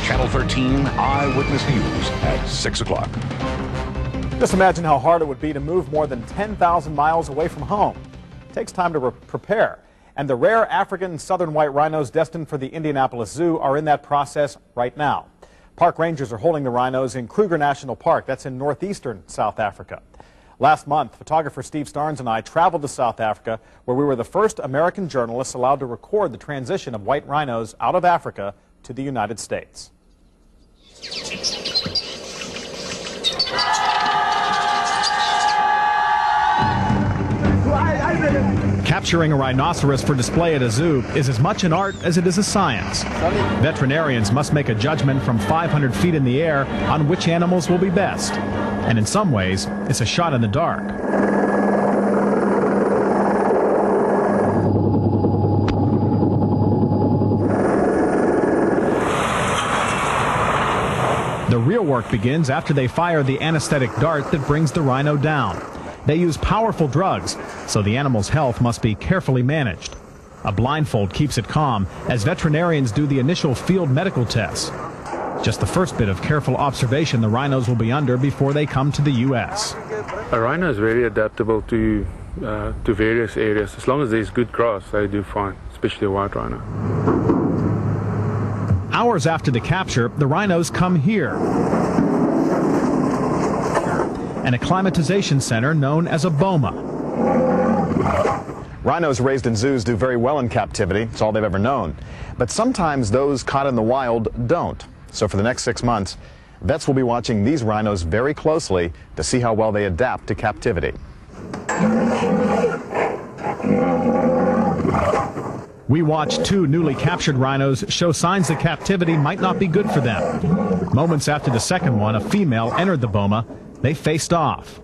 Channel 13 Eyewitness News at 6 o'clock. Just imagine how hard it would be to move more than 10,000 miles away from home. It takes time to prepare. And the rare African southern white rhinos destined for the Indianapolis Zoo are in that process right now. Park rangers are holding the rhinos in Kruger National Park. That's in northeastern South Africa. Last month, photographer Steve Starnes and I traveled to South Africa, where we were the first American journalists allowed to record the transition of white rhinos out of Africa to the United States. Capturing a rhinoceros for display at a zoo is as much an art as it is a science. Veterinarians must make a judgment from 500 feet in the air on which animals will be best. And in some ways, it's a shot in the dark. The real work begins after they fire the anesthetic dart that brings the rhino down. They use powerful drugs, so the animal's health must be carefully managed. A blindfold keeps it calm as veterinarians do the initial field medical tests. Just the first bit of careful observation the rhinos will be under before they come to the U.S. A rhino is very adaptable to various areas. As long as there's good grass, they do fine, especially a white rhino. Hours after the capture, the rhinos come here. An acclimatization center known as a boma. Rhinos raised in zoos do very well in captivity. It's all they've ever known. But sometimes those caught in the wild don't. So for the next 6 months, vets will be watching these rhinos very closely to see how well they adapt to captivity. We watched 2 newly captured rhinos show signs that captivity might not be good for them. Moments after the second one, a female entered the boma. They faced off,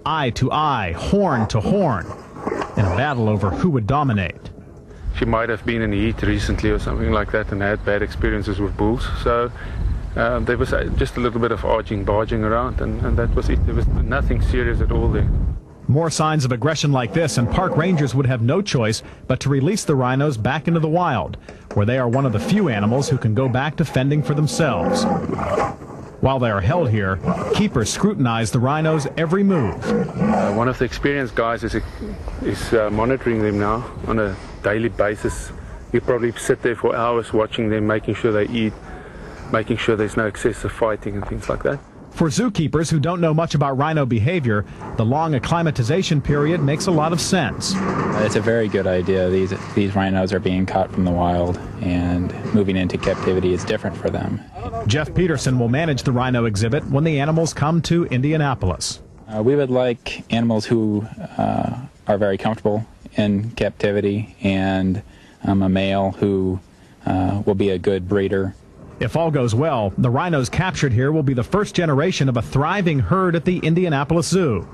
eye to eye, horn to horn, in a battle over who would dominate. She might have been in the heat recently or something like that and had bad experiences with bulls, so there was just a little bit of barging around, and that was it. There was nothing serious at all there. More signs of aggression like this, and park rangers would have no choice but to release the rhinos back into the wild, where they are one of the few animals who can go back to fending for themselves. While they are held here, keepers scrutinize the rhinos' every move. One of the experienced guys is monitoring them now on a daily basis. You probably sit there for hours watching them, making sure they eat, making sure there's no excessive fighting and things like that. For zookeepers who don't know much about rhino behavior, the long acclimatization period makes a lot of sense. It's a very good idea. These rhinos are being caught from the wild, and moving into captivity is different for them. Jeff Peterson will manage the rhino exhibit when the animals come to Indianapolis. We would like animals who are very comfortable in captivity, and a male who will be a good breeder. If all goes well, the rhinos captured here will be the first generation of a thriving herd at the Indianapolis Zoo.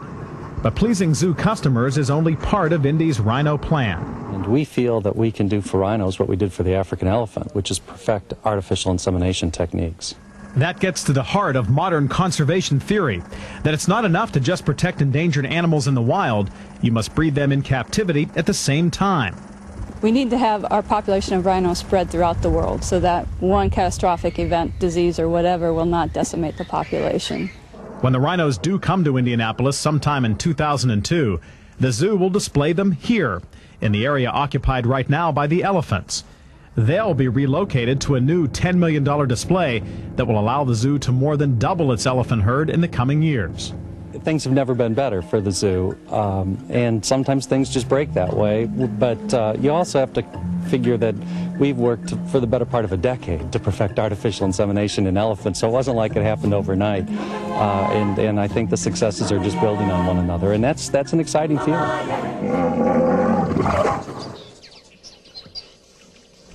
But pleasing zoo customers is only part of Indy's rhino plan. And we feel that we can do for rhinos what we did for the African elephant, which is perfect artificial insemination techniques. That gets to the heart of modern conservation theory, that it's not enough to just protect endangered animals in the wild, you must breed them in captivity at the same time. We need to have our population of rhinos spread throughout the world so that one catastrophic event, disease or whatever, will not decimate the population. When the rhinos do come to Indianapolis sometime in 2002, the zoo will display them here, in the area occupied right now by the elephants. They'll be relocated to a new $10 million display that will allow the zoo to more than double its elephant herd in the coming years. Things have never been better for the zoo, and sometimes things just break that way, but you also have to figure that we've worked for the better part of a decade to perfect artificial insemination in elephants, so it wasn't like it happened overnight, and I think the successes are just building on one another, and that's an exciting feeling.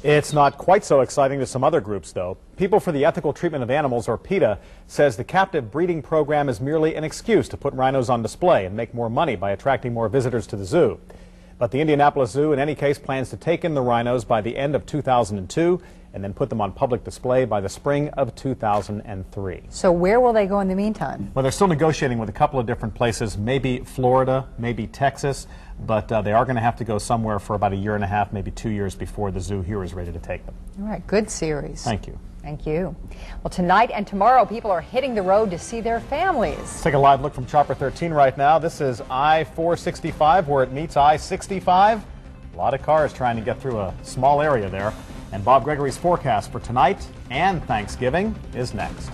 It's not quite so exciting to some other groups, though. People for the Ethical Treatment of Animals, or PETA, says the captive breeding program is merely an excuse to put rhinos on display and make more money by attracting more visitors to the zoo. But the Indianapolis Zoo, in any case, plans to take in the rhinos by the end of 2002 and then put them on public display by the spring of 2003. So where will they go in the meantime? Well, they're still negotiating with a couple of different places, maybe Florida, maybe Texas, but they are going to have to go somewhere for about a year and a half, maybe 2 years before the zoo here is ready to take them. All right, good series. Thank you. Thank you. Well, tonight and tomorrow, people are hitting the road to see their families. Let's take a live look from Chopper 13 right now. This is I-465 where it meets I-65. A lot of cars trying to get through a small area there. And Bob Gregory's forecast for tonight and Thanksgiving is next.